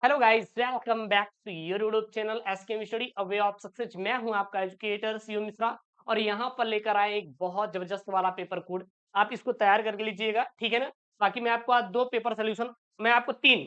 Hello guys, welcome back to your YouTube channel SK study a way of success. मैं हूं आपका educator CU Mishra और यहां पर लेकर आए एक बहुत जबरदस्त वाला पेपर कोड। आप इसको तैयार करके लीजिएगा, ठीक है ना। बाकी मैं आपको आज दो पेपर सोल्यूशन, मैं आपको तीन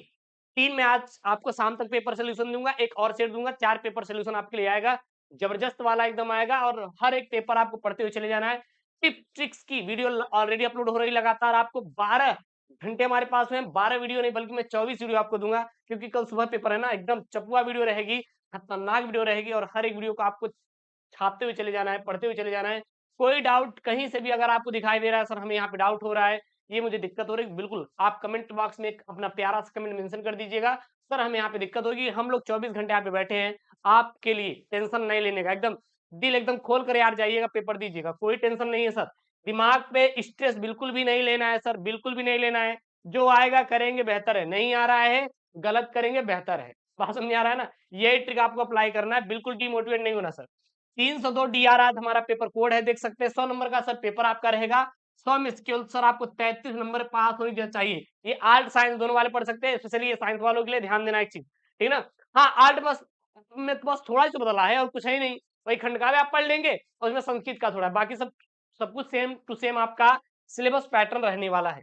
तीन मैं आज आपको शाम तक पेपर सोल्यूशन दूंगा, एक और सेट दूंगा, चार पेपर सोल्यूशन आपके लिए आएगा। जबरदस्त वाला एकदम आएगा और हर एक पेपर आपको पढ़ते हुए चले जाना है। टिप ट्रिक्स की वीडियो ऑलरेडी अपलोड हो रही लगातार, आपको 12 घंटे हमारे पास में 12 वीडियो नहीं बल्कि मैं 24 वीडियो आपको दूंगा, क्योंकि कल सुबह पेपर है ना। एकदम चपुआ वीडियो रहेगी, खतरनाक वीडियो रहेगी और हर एक वीडियो को आपको छापते हुए चले जाना है, पढ़ते हुए चले जाना है। कोई डाउट कहीं से भी अगर आपको दिखाई दे रहा है सर हमें यहाँ पे डाउट हो रहा है, ये मुझे दिक्कत हो रही है, बिल्कुल आप कमेंट बॉक्स में एक अपना प्यारा सा कमेंट मेंशन कर दीजिएगा। सर हमें यहाँ पे दिक्कत होगी, हम लोग 24 घंटे यहाँ पे बैठे हैं आपके लिए, टेंशन नहीं लेने का। एकदम दिल एकदम खोल कर यार जाइएगा, पेपर दीजिएगा, कोई टेंशन नहीं है सर। दिमाग पे स्ट्रेस बिल्कुल भी नहीं लेना है सर, बिल्कुल भी नहीं लेना है। जो आएगा करेंगे बेहतर है, नहीं आ रहा है गलत करेंगे बेहतर है। बात समझ में आ रहा है ना। यही ट्रिक आपको अप्लाई करना है, बिल्कुल डिमोटिवेट नहीं होना सर। 302 डीआर आज हमारा पेपर कोड है, देख सकते हैं। 100 नंबर का सर पेपर आपका रहेगा। 100 में केवल सर आपको 33 नंबर पास होने चाहिए। ये आर्ट साइंस दोनों वाले पढ़ सकते हैं, स्पेशली ये साइंस वालों के लिए ध्यान देना एक चीज, ठीक है ना। हाँ, आर्ट बस में तो बस थोड़ा सा बदला है और कुछ है ही नहीं। वही खंडकाव्य आप पढ़ लेंगे और उसमें संस्कृत का थोड़ा, बाकी सब सब कुछ सेम टू सेम आपका सिलेबस पैटर्न रहने वाला है।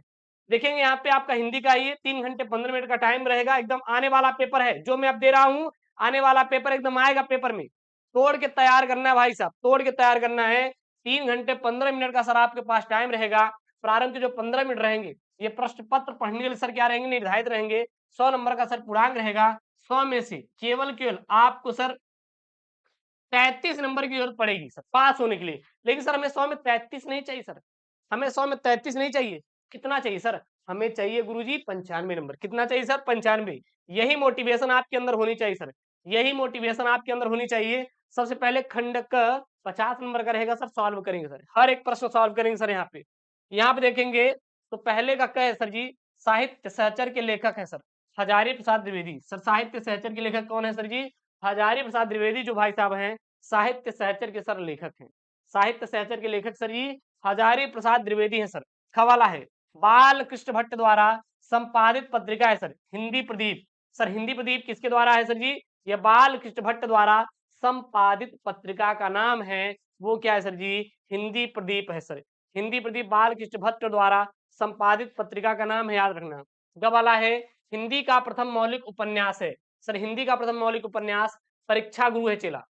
देखेंगे यहाँ पे आपका हिंदी का ये 3 घंटे 15 मिनट का टाइम रहेगा। एकदम आने वाला पेपर है जो मैं अब दे रहा हूँ, आने वाला पेपर एकदम आएगा पेपर में। तोड़ के तैयार करना है भाई साहब, तोड़ के तैयार करना है। 3 घंटे 15 मिनट का सर आपके पास टाइम रहेगा। प्रारंभ के जो 15 मिनट रहेंगे ये प्रश्न पत्र पढ़ने के लिए सर क्या रहेंगे, निर्धारित रहेंगे। 100 नंबर का सर पूर्णांक रहेगा। 100 में से केवल आपको सर 33 नंबर की जरूरत पड़ेगी सर पास होने के लिए। लेकिन सर हमें 100 में 33 नहीं चाहिए सर, हमें 100 में 33 नहीं चाहिए। कितना चाहिए सर, हमें चाहिए गुरुजी 95 नंबर। कितना चाहिए सर, 95। यही मोटिवेशन आपके अंदर होनी चाहिए सर, यही मोटिवेशन आपके अंदर होनी चाहिए। सबसे पहले खंड का 50 नंबर का रहेगा सर, सॉल्व करेंगे सर, हर एक प्रश्न सॉल्व करेंगे सर। यहाँ पे देखेंगे तो पहले का क्या है सर जी, साहित्य सहचर के लेखक है सर हजारी प्रसाद द्विवेदी। सर साहित्य सहचर के लेखक कौन है सर जी, हजारी प्रसाद द्विवेदी जो भाई साहब हैं साहित्य सहचर के सर लेखक हैं। साहित्य सहचर के लेखक सर जी हजारी प्रसाद द्विवेदी हैं सर। खवाला है बाल कृष्ण भट्ट द्वारा संपादित पत्रिका है सर हिंदी प्रदीप। सर हिंदी प्रदीप किसके द्वारा है सर जी, ये बाल कृष्ण भट्ट द्वारा संपादित पत्रिका का नाम है वो क्या है सर जी, हिंदी प्रदीप है सर। हिंदी प्रदीप बाल कृष्ण भट्ट द्वारा संपादित पत्रिका का नाम है, याद रखना। गवाला है हिंदी का प्रथम मौलिक उपन्यास है सर, हिंदी का प्रथम मौलिक उपन्यास परीक्षा गुरु है चेला।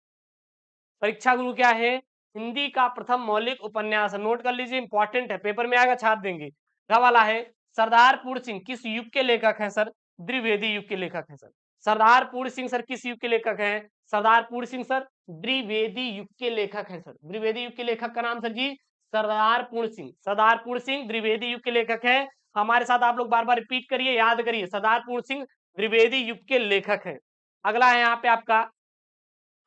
परीक्षा गुरु क्या है, हिंदी का प्रथम मौलिक उपन्यास। नोट कर लीजिए, इंपॉर्टेंट है, पेपर में आएगा छाप देंगे। क्या वाला है, सरदार पूर्ण सिंह किस युग के लेखक हैं सर, द्विवेदी युग के लेखक हैं सर। सरदार पूर्ण सिंह सर किस युग के लेखक हैं, सरदार पूर्ण सिंह सर द्विवेदी युग के लेखक हैं सर। द्विवेदी युग के लेखक का नाम सर जी सरदार पूर्ण सिंह। सरदार पूर्ण सिंह द्विवेदी युग के लेखक हैं। हमारे साथ आप लोग बार बार रिपीट करिए, याद करिए, सरदार पूर्ण सिंह द्विवेदी युग के लेखक हैं। अगला है यहाँ पे आपका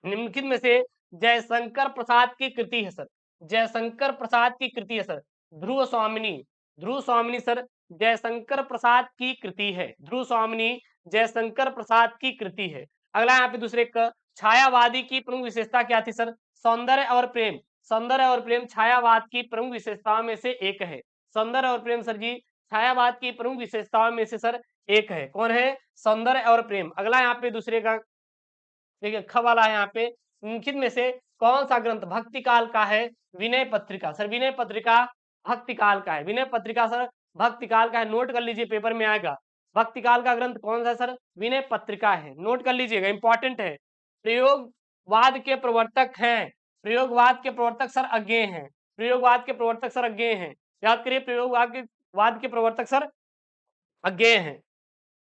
निम्नलिखित में से जयशंकर प्रसाद की कृति है सर, जयशंकर प्रसाद की कृति है सर ध्रुव स्वामिनी। ध्रुव स्वामिनी सर जयशंकर प्रसाद की कृति है, ध्रुव स्वामिनी जयशंकर प्रसाद की कृति है। अगला यहाँ पे दूसरे का छायावादी की प्रमुख विशेषता क्या थी सर, सौंदर्य और प्रेम। सौंदर्य और प्रेम छायावाद की प्रमुख विशेषताओं में से एक है। सौंदर्य और प्रेम सर जी छायावाद की प्रमुख विशेषताओं में से सर एक है। कौन है, सौंदर्य और प्रेम। अगला यहाँ पे दूसरे का देखिए ख वाला है यहाँ पे, निम्नलिखित में से कौन सा ग्रंथ भक्ति काल का है, विनय पत्रिका। सर विनय पत्रिका भक्ति काल का है, विनय पत्रिका सर भक्ति काल का है। नोट कर लीजिए, पेपर में आएगा। भक्ति काल का ग्रंथ कौन सा है सर, विनय पत्रिका है, नोट कर लीजिएगा, इंपॉर्टेंट है। प्रयोगवाद के प्रवर्तक हैं, प्रयोगवाद के प्रवर्तक सर अज्ञेय हैं, प्रयोगवाद के प्रवर्तक सर अज्ञेय हैं। याद करिए, प्रयोगवाद के प्रवर्तक सर अज्ञेय हैं।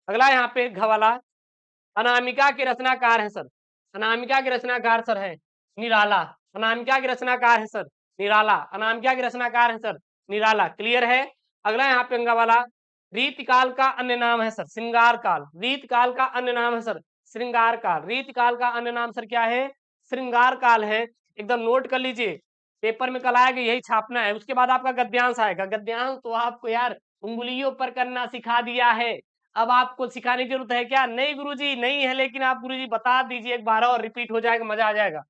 अगला यहाँ पे घ वाला अनामिका के रचनाकार है सर, अनामिका के रचनाकार सर है निराला। अनामिका के रचनाकार है सर निराला, अनामिका के रचनाकार है सर निराला। क्लियर है। अगला यहाँ पे अंगा वाला रीतिकाल का अन्य नाम है सर श्रृंगार काल। रीतकाल का अन्य नाम है सर श्रृंगार काल। रीतकाल का अन्य नाम सर क्या है, श्रृंगार काल है। एकदम नोट कर लीजिए, पेपर में कल आएगा, यही छापना है। उसके बाद आपका गद्यांश आएगा। गद्यांश तो आपको यार उंगलियों पर करना सिखा दिया है, अब आपको सिखाने की जरूरत है क्या, नहीं गुरुजी नहीं है, लेकिन आप गुरुजी बता दीजिए एक बार और रिपीट हो जाएगा, मजा आ जाएगा।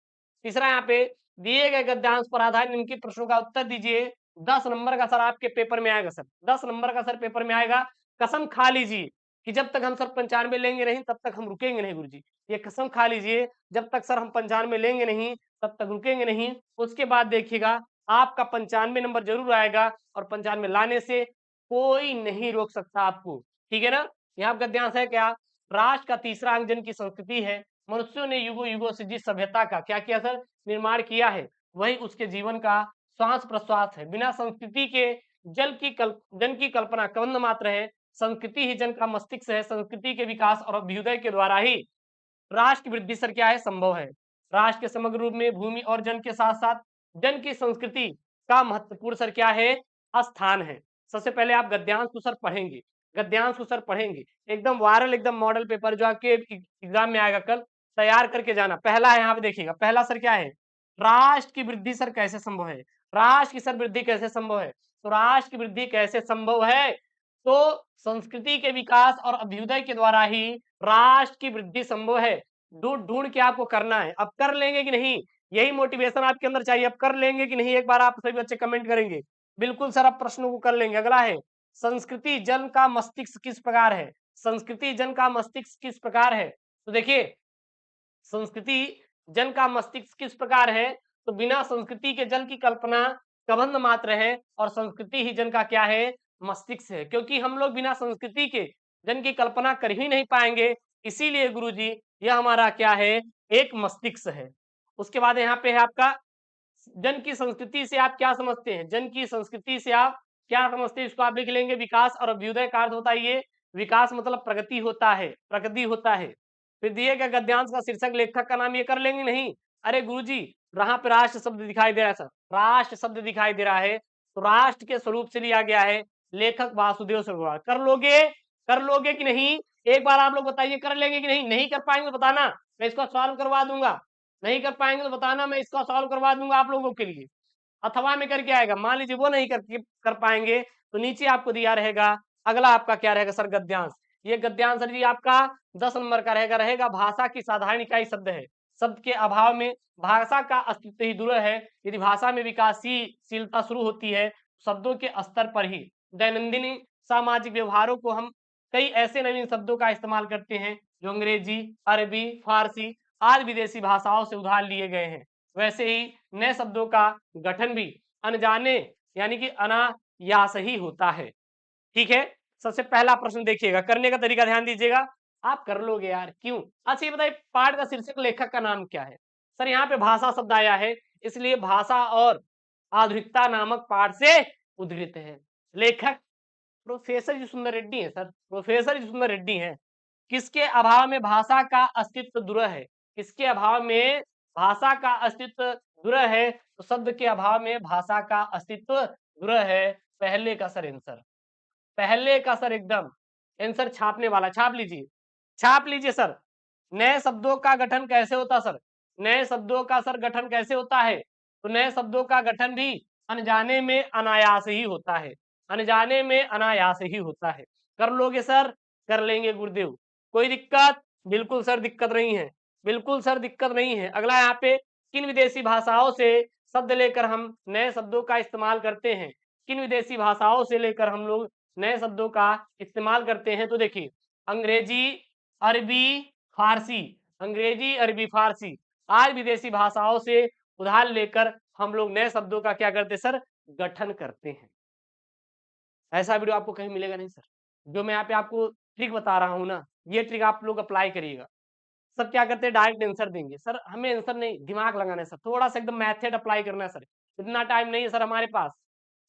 तीसरा यहाँ पे दिए गए गद्यांश पर आधारित इनके प्रश्नों का उत्तर दीजिए। 10 नंबर का सर आपके पेपर में आएगा सर, 10 नंबर का सर पेपर में आएगा। कसम खा लीजिए, कि जब तक हम सर 95 लेंगे नहीं तब तक हम रुकेंगे नहीं गुरुजी। ये कसम खा लीजिए, जब तक सर हम 95 लेंगे नहीं तब तक रुकेंगे नहीं। उसके बाद देखिएगा आपका 95 नंबर जरूर आएगा और 95 लाने से कोई नहीं रोक सकता आपको, ठीक है ना। यहाँ गद्यांश है क्या, राष्ट्र का तीसरा अंग जन की संस्कृति है। मनुष्यों ने युगों युगों से जिस सभ्यता का क्या किया सर, निर्माण किया है, वही उसके जीवन का श्वास प्रश्वास है। बिना संस्कृति के जन की कल्पना कवंद मात्र है। संस्कृति ही जन का मस्तिष्क है। संस्कृति के विकास और अभ्युदय के द्वारा ही राष्ट्र की वृद्धि सर क्या है, संभव है। राष्ट्र के समग्र रूप में भूमि और जन के साथ साथ जन की संस्कृति का महत्वपूर्ण सर क्या है, स्थान है। सबसे पहले आप गद्यांश को सर पढ़ेंगे, गद्यांश को सर पढ़ेंगे, एकदम वायरल, एकदम मॉडल पेपर जो आपके एग्जाम में आएगा कल, तैयार करके जाना। पहला यहाँ पे देखिएगा, पहला सर क्या है, राष्ट्र की वृद्धि सर कैसे संभव है। राष्ट्र की सर वृद्धि कैसे संभव है, तो राष्ट्र की वृद्धि कैसे संभव है, तो संस्कृति के विकास और अभ्युदय के द्वारा ही राष्ट्र की वृद्धि संभव है। ढूंढ ढूंढ के आपको करना है, अब कर लेंगे कि नहीं, यही मोटिवेशन आपके अंदर चाहिए। अब कर लेंगे कि नहीं, एक बार आप सभी बच्चे कमेंट करेंगे। बिल्कुल सर, आप प्रश्नों को कर लेंगे। अगला है, संस्कृति जन का मस्तिष्क किस प्रकार है। संस्कृति जन का मस्तिष्क किस प्रकार है, तो देखिए संस्कृति जन का मस्तिष्क किस प्रकार है, तो बिना संस्कृति के जन की कल्पना कबंध मात्र है और संस्कृति ही जन का क्या है, मस्तिष्क है। क्योंकि हम लोग बिना संस्कृति के जन की कल्पना कर ही नहीं पाएंगे, इसीलिए गुरुजी यह हमारा क्या है, एक मस्तिष्क है। उसके बाद यहाँ पे है आपका जन की संस्कृति से आप क्या समझते हैं, जन की संस्कृति से आप क्या समझते हैं, इसको आप लिख लेंगे। विकास और अभ्युदय का अर्थ होता है ये, विकास मतलब प्रगति होता है, प्रगति होता है। फिर दिए गए गद्यांश का शीर्षक लेखक का नाम ये कर लेंगे नहीं, अरे गुरुजी यहाँ पे राष्ट्र शब्द दिखाई दे रहा है सर, राष्ट्र शब्द दिखाई दे रहा है, तो राष्ट्र के स्वरूप से लिया गया है, लेखक वासुदेव सरगुणा। कर लोगे, कर लोगे कि नहीं, एक बार आप लोग बताइए, कर लेंगे कि नहीं। नहीं कर पाएंगे तो बताना, मैं इसको सॉल्व करवा दूंगा। नहीं कर पाएंगे तो बताना, मैं इसका सॉल्व करवा दूंगा आप लोगों के लिए। अथवा में करके आएगा, मान लीजिए वो नहीं कर पाएंगे तो नीचे आपको दिया रहेगा, अगला आपका क्या रहेगा सर, गद्यांश। ये गद्यांश सर जी आपका 10 नंबर का रहेगा। भाषा की साधारण इकाई शब्द है, शब्द के अभाव में भाषा का अस्तित्व ही दूर है। यदि भाषा में विकासशीलता शुरू होती है शब्दों के स्तर पर ही। दैनंदिन सामाजिक व्यवहारों को हम कई ऐसे नवीन शब्दों का इस्तेमाल करते हैं जो अंग्रेजी, अरबी, फारसी आदि विदेशी भाषाओं से उधार लिए गए हैं। वैसे ही नए शब्दों का गठन भी अनजाने यानी कि अनायास ही होता है, ठीक है। सबसे पहला प्रश्न देखिएगा, करने का तरीका ध्यान दीजिएगा, आप कर लोगे यार, क्यों। अच्छा ये बताइए, पाठ का शीर्षक लेखक का नाम क्या है, सर यहाँ पे भाषा शब्द आया है, इसलिए भाषा और आधुनिकता नामक पाठ से उद्धृत है। लेखक प्रोफेसर जी सुंदर रेड्डी है सर, प्रोफेसर जी सुंदर रेड्डी है। किसके अभाव में भाषा का अस्तित्व दुर्लभ है, किसके अभाव में भाषा का अस्तित्व दुर्लभ है, तो शब्द के अभाव में भाषा का अस्तित्व दुर्लभ है। पहले का सर आंसर, पहले का सर एकदम आंसर छापने वाला, छाप लीजिए, छाप लीजिए सर। नए शब्दों का गठन कैसे होता सर, नए शब्दों का सर गठन कैसे होता है, तो नए शब्दों का गठन भी अनजाने में अनायास ही होता है, अनजाने में अनायास ही होता है। कर लोगे सर, कर लेंगे गुरुदेव, कोई दिक्कत, बिल्कुल सर दिक्कत नहीं है, बिल्कुल सर दिक्कत नहीं है। अगला यहाँ पे किन विदेशी भाषाओं से शब्द लेकर हम नए शब्दों का इस्तेमाल करते हैं, किन विदेशी भाषाओं से लेकर हम लोग नए शब्दों का इस्तेमाल करते हैं, तो देखिए अंग्रेजी, अरबी, फारसी, अंग्रेजी, अरबी, फारसी आज विदेशी भाषाओं से उधार लेकर हम लोग नए शब्दों का क्या करते सर, गठन करते हैं। ऐसा वीडियो आपको कहीं मिलेगा नहीं सर, जो मैं यहाँ पे आपको ट्रिक बता रहा हूँ ना, ये ट्रिक आप लोग अप्लाई करिएगा। सब क्या करते हैं, डायरेक्ट आंसर देंगे सर, हमें आंसर नहीं, दिमाग लगाना है सर, थोड़ा सा एकदम मैथड अप्लाई करना है सर। इतना टाइम नहीं है सर हमारे पास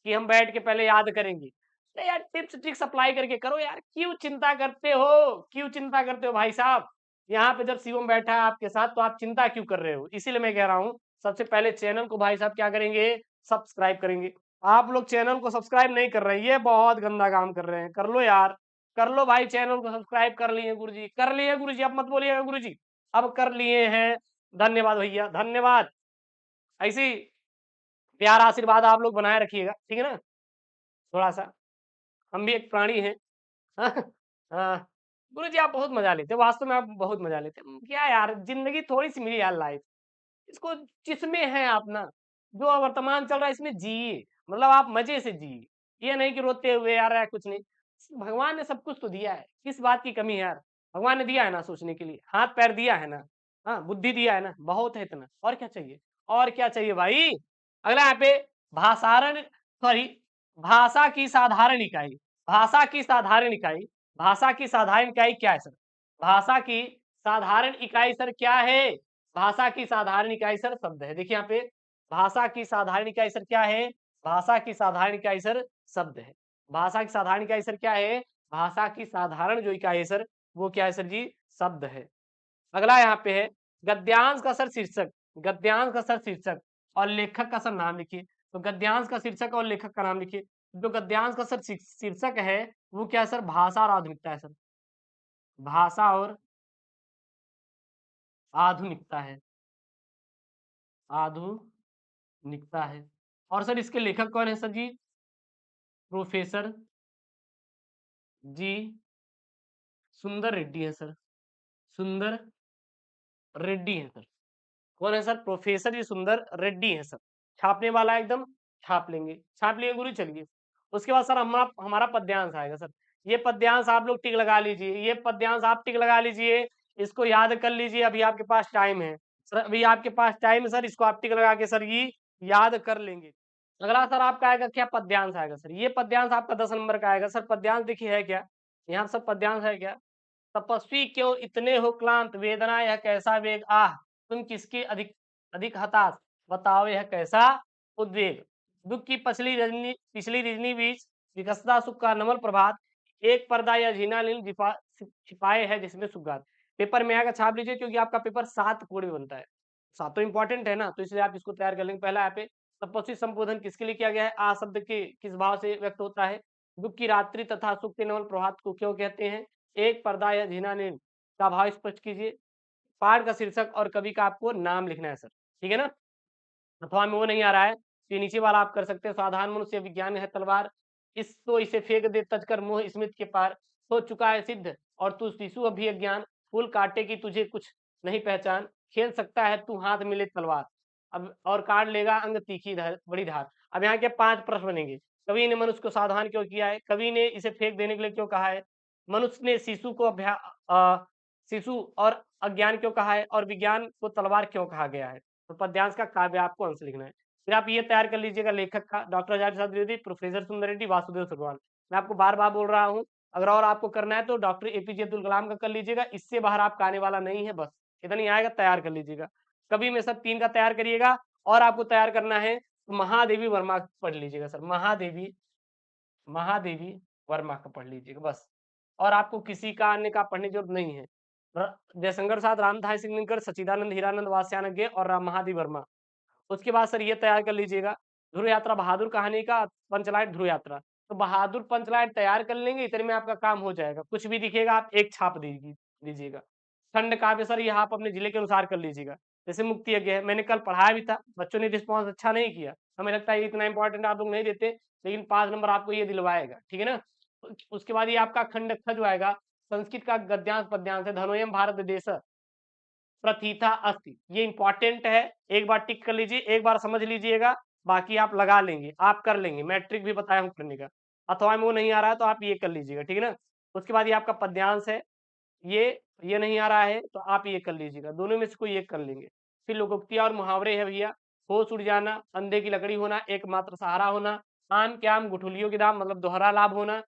कि हम बैठ के पहले याद करेंगे। अरे यार टिप्स ट्रिक्स अप्लाई करके करो यार, क्यों चिंता करते हो, क्यों चिंता करते हो भाई साहब। यहाँ पे जब शिवम बैठा है आपके साथ तो आप चिंता क्यों कर रहे हो, इसीलिए मैं कह रहा हूँ सबसे पहले चैनल को भाई साहब क्या करेंगे, सब्सक्राइब करेंगे। आप लोग चैनल को सब्सक्राइब नहीं कर रहे हैं, ये बहुत गंदा काम कर रहे हैं, कर लो यार, कर लो भाई, चैनल को सब्सक्राइब कर लिए गुरुजी, कर लिए गुरुजी, अब मत बोलिएगा गुरुजी, अब कर लिए हैं। धन्यवाद भैया, धन्यवाद। ऐसी प्यार आशीर्वाद आप लोग बनाए रखिएगा, ठीक है ना। थोड़ा सा हम भी एक प्राणी हैं। हाँ, गुरुजी आप बहुत मजा लेते हैं, वास्तव में आप बहुत मजा लेते हैं। क्या यार जिंदगी थोड़ी सी मिली यार लाइफ, इसको जिसमें है आप ना, जो वर्तमान चल रहा है इसमें जिए, मतलब आप मजे से जिए, ये नहीं कि रोते हुए यार कुछ नहीं। भगवान ने सब कुछ तो दिया है, किस बात की कमी है यार? भगवान ने दिया है ना सोचने के लिए, हाथ-पैर दिया है ना, हाँ, बुद्धि दिया है ना, बहुत है इतना, और क्या चाहिए? और क्या चाहिए भाई? अगला यहाँ पे भाषारण सॉरी भाषा की साधारण इकाई, भाषा की साधारण इकाई, भाषा की साधारण इकाई क्या है सर? भाषा की साधारण इकाई सर क्या है? भाषा की साधारण इकाई सर शब्द है। देखिए यहाँ पे भाषा की साधारण इकाई सर क्या है? भाषा की साधारण इकाई सर शब्द है। भाषा की साधारण इकाई सर क्या है? भाषा की साधारण जो इकाई है सर, वो क्या है सर जी? शब्द है। अगला यहाँ पे है गद्यांश का सर शीर्षक, गद्यांश का सर शीर्षक और लेखक का सर नाम लिखिए। तो गद्यांश का शीर्षक और लेखक का नाम लिखिए। जो गद्यांश का सर शीर्षक है, वो क्या है सर? भाषा और आधुनिकता है सर। भाषा और आधुनिकता है, आधुनिकता है। और सर इसके लेखक कौन है सर जी? प्रोफेसर जी सुंदर रेड्डी है सर, सुंदर रेड्डी है सर। कौन है सर? प्रोफेसर जी सुंदर रेड्डी है सर। छापने वाला एकदम छाप लेंगे, छाप लिए गुरु चलिए। उसके बाद सर हमारा हमारा पद्यांश आएगा सर। ये पद्यांश आप लोग टिक लगा लीजिए, ये पद्यांश आप टिक लगा लीजिए, इसको याद कर लीजिए, अभी आपके पास टाइम है। सर अभी आपके पास टाइम है सर, इसको आप टिक लगा के सर ये याद कर लेंगे। अगला सर आपका आएगा क्या? पद्यांश आएगा सर। ये पद्यांश आपका 10 नंबर का आएगा सर। पद्यांश देखिए है क्या? यहाँ सर पद्यांश है क्या? तपस्वी क्यों इतने हो क्लांत, वेदना यह कैसा वेग, आह तुम किसके अधिक अधिक हताश, बताओ यह कैसा उद्वेग। दुख की पिछली रजनी बीच विकसता सुख का नमल प्रभात, एक पर्दा या झीना नील छिपाए है जिसमें सुगात। पेपर में आएगा, छाप लीजिए, क्योंकि आपका पेपर 7 कोड में बनता है। सातों इंपॉर्टेंट है ना, तो इसलिए आप इसको तैयार कर लेंगे। पहला यहाँ पे तपस्वी संबोधन किसके लिए किया गया है? आ शब्द के किस भाव से व्यक्त होता है? दुख की रात्रि तथा सुख के नवल प्रभात को क्यों कहते हैं? एक पर्दा या झीना नील का भाव स्पष्ट कीजिए। पाठ का शीर्षक और कवि का आपको नाम लिखना है सर, ठीक है ना? अथवा में वो नहीं आ रहा है, तो ये नीचे वाला आप कर सकते हैं। साधारण मनुष्य विज्ञान है तलवार, इस तो इसे फेंक दे तजकर मोह स्मित के पार, हो चुका है सिद्ध और तू शिशु अभी अज्ञान, फूल काटे की तुझे कुछ नहीं पहचान, खेल सकता है तू हाथ मिले तलवार, अब और काट लेगा अंग तीखी धार बड़ी धार। अब यहाँ के 5 प्रश्न बनेंगे। कवि ने मनुष्य को सावधान क्यों किया है? कवि ने इसे फेंक देने के लिए क्यों कहा है? मनुष्य ने शिशु को शिशु और अज्ञान क्यों कहा है? और विज्ञान को तलवार क्यों कहा गया है? तो पद्यांश का काव्य आपको अंश लिखना है। फिर आप ये तैयार कर लीजिएगा लेखक का, डॉक्टर आचार्य प्रसाद द्विवेदी, प्रोफेसर सुंदर रेड्डी, वासुदेव सरगवाल। मैं आपको बार-बार बोल रहा हूँ, अगर और आपको करना है तो डॉक्टर एपीजे अब्दुल कलाम का कर लीजिएगा, इससे बाहर आपका आने वाला नहीं है, बस इतना ही आएगा, तैयार कर लीजिएगा। कवि में सब 3 का तैयार करिएगा, और आपको तैयार करना है तो महादेवी वर्मा पढ़ लीजिएगा सर, महादेवी महादेवी वर्मा का पढ़ लीजिएगा बस। और आपको किसी का अन्य का पढ़ने की जरूरत नहीं है। जयशंकर प्रसाद, रामधारी सिंह, सच्चिदानंद हीरानंद वास्यायन और राम महादेव वर्मा। उसके बाद सर ये तैयार कर लीजिएगा, ध्रुव यात्रा बहादुर कहानी का पंचलाइट ध्रुव यात्रा। तो बहादुर पंचलाइट तैयार कर लेंगे, इतने में आपका काम हो जाएगा। कुछ भी दिखेगा आप एक छाप दीजिएगा। खंड काव्य सर यह आप अपने जिले के अनुसार कर लीजिएगा। जैसे मुक्ति यज्ञ है, मैंने कल पढ़ाया भी था, बच्चों ने रिस्पॉन्स अच्छा नहीं किया। हमें लगता है ये इतना इंपॉर्टेंट आप लोग नहीं देते, लेकिन 5 नंबर आपको ये दिलवाएगा, ठीक है ना? उसके बाद ये आपका खंड ख जो आएगा, संस्कृत का गद्यांश पद्यांश है, धनोयम भारत देश प्रथिता अस्ति। ये इंपॉर्टेंट है, एक बार टिक कर लीजिए, एक बार समझ लीजिएगा, बाकी आप लगा लेंगे, आप कर लेंगे। मैट्रिक भी बताया हूँ करने का। अथवा में वो नहीं आ रहा है तो आप ये कर लीजिएगा, ठीक है ना? उसके बाद ये आपका पद्यांश है, ये नहीं आ रहा है तो आप ये कर लीजिएगा, दोनों में से कोई एक कर लेंगे। फिर लोकोक्तियाँ और मुहावरे है भैया, होश उड़ जाना, अंधे की लकड़ी होना, एकमात्र सहारा होना, आम के आम गुठलियों के दाम मतलब दोहरा लाभ होना,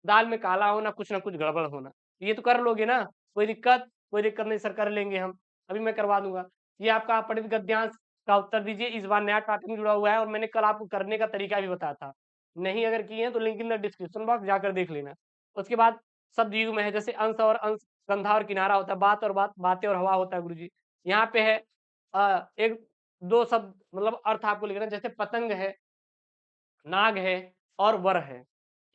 दाल में काला होना, कुछ ना कुछ गड़बड़ होना। ये तो कर लोगे ना? कोई दिक्कत नहीं सर, कर लेंगे हम, अभी मैं करवा दूंगा। ये आपका अपठित गद्यांश का उत्तर दीजिए, इस बार नया टॉपिक जुड़ा हुआ है और मैंने कल आपको करने का तरीका भी बताया था। नहीं अगर किए हैं तो link in the description box जाकर देख लेना। उसके बाद शब्द युग में है, जैसे अंश और अंश, कंधा और किनारा होता है, बात और बात, बातें और हवा होता है गुरुजी। यहाँ पे है एक दो शब्द मतलब अर्थ आपको लिखना है, जैसे पतंग है, नाग है और वर है।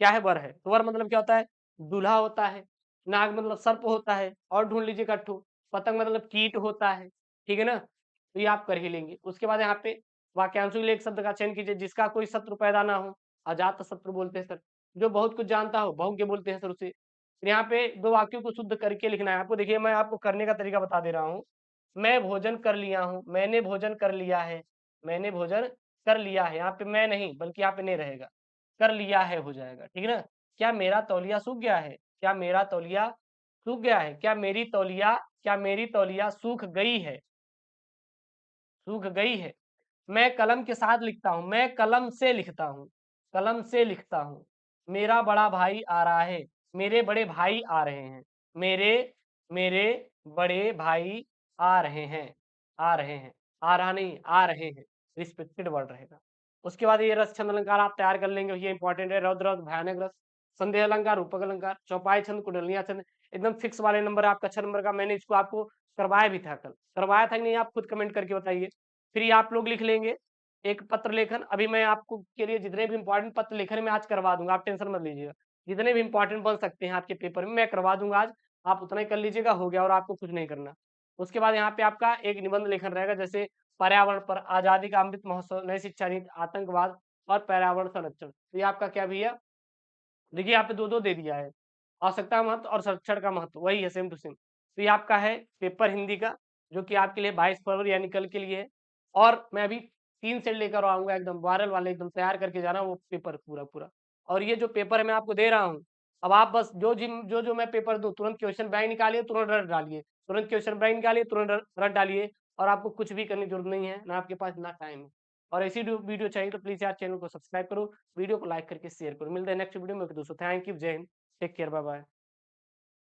क्या है वर है? तो वर मतलब क्या होता है? दूल्हा होता है। नाग मतलब सर्प होता है, और ढूंढ लीजिए कट्ठू। पतंग मतलब कीट होता है, ठीक है ना? तो ये आप कर ही लेंगे। उसके बाद यहाँ पे वाक्यांशों के लिए एक शब्द का चयन कीजिए जिसका कोई शत्रु पैदा ना हो। अजात शत्रु बोलते हैं सर। जो बहुत कुछ जानता हो बहुज्ञ बोलते हैं सर उसे। फिर यहाँ पे 2 वाक्यों को शुद्ध करके लिखना है आपको। देखिए मैं आपको करने का तरीका बता दे रहा हूँ। मैं भोजन कर लिया हूँ, मैंने भोजन कर लिया है, मैंने भोजन कर लिया है। यहाँ पे मैं नहीं बल्कि यहाँ पे ने रहेगा। कर लिया है हो जाएगा, ठीक है ना? क्या मेरा तौलिया सूख गया है? क्या मेरा तौलिया सूख गया है? क्या मेरी तौलिया सूख गई है? सूख गई है। मैं कलम के साथ लिखता हूँ, मैं कलम से लिखता हूँ, कलम से लिखता हूँ। मेरा बड़ा भाई आ रहा है, मेरे बड़े भाई आ रहे हैं, मेरे मेरे बड़े भाई आ रहे हैं, आ रहे हैं, आ रहा नहीं, आ रहे हैं, रिस्पेक्टेड वर्ड रहेगा। उसके बाद ये रस छंद अलंकार आप तैयार कर लेंगे, ये इंपॉर्टेंट है। रौद्र रस, भयानक रस, संदेह अलंकार, रूपक अलंकार, चौपाई छंद, कुंडलियाँ छंद, एकदम फिक्स वाले नंबर आपका 6 नंबर का। मैंने इसको आपको करवाया भी था कल, करवाया था कि नहीं आप खुद कमेंट करके बताइए। फिर ये आप लोग लिख लेंगे एक पत्र लेखन। अभी मैं आपको के लिए जितने भी इंपॉर्टेंट पत्र लेखन में आज करवा दूंगा, आप टेंशन मत लीजिएगा। जितने भी इंपॉर्टेंट बन सकते हैं आपके पेपर में मैं करवा दूंगा आज, आप उतना ही कर लीजिएगा, हो गया और आपको कुछ नहीं करना। उसके बाद यहाँ पे आपका एक निबंध लेखन रहेगा, जैसे पर्यावरण पर, आजादी का अमृत महोत्सव, नई शिक्षा नीति, आतंकवाद और पर्यावरण संरक्षण। तो ये आपका क्या भैया, देखिए यहाँ पे दो दो दे दिया है, आवश्यकता महत्व और संरक्षण का महत्व वही है, सेम टू सेम। तो ये आपका है पेपर हिंदी का, जो कि आपके लिए 22 फरवरी यानी कल के लिए है। और मैं अभी 3 सेट लेकर आऊंगा एकदम वायरल वाले, एकदम तैयार करके जाना वो पेपर पूरा पूरा। और ये जो पेपर है मैं आपको दे रहा हूँ, अब आप बस जो मैं पेपर दूं तुरंत क्वेश्चन बैंक निकालिए, तुरंत रट डालिए, तुरंत क्वेश्चन बैंक निकालिए, तुरंत रट डालिए। और आपको कुछ भी करने की जरूरत नहीं है, ना आपके पास ना टाइम है। और ऐसी वीडियो चाहिए तो प्लीज यार चैनल को सब्सक्राइब करो, वीडियो को लाइक करके शेयर करो। मिलते हैं नेक्स्ट वीडियो में दोस्तों। थैंक यू, जय हिंद, टेक केयर, बाय बाय।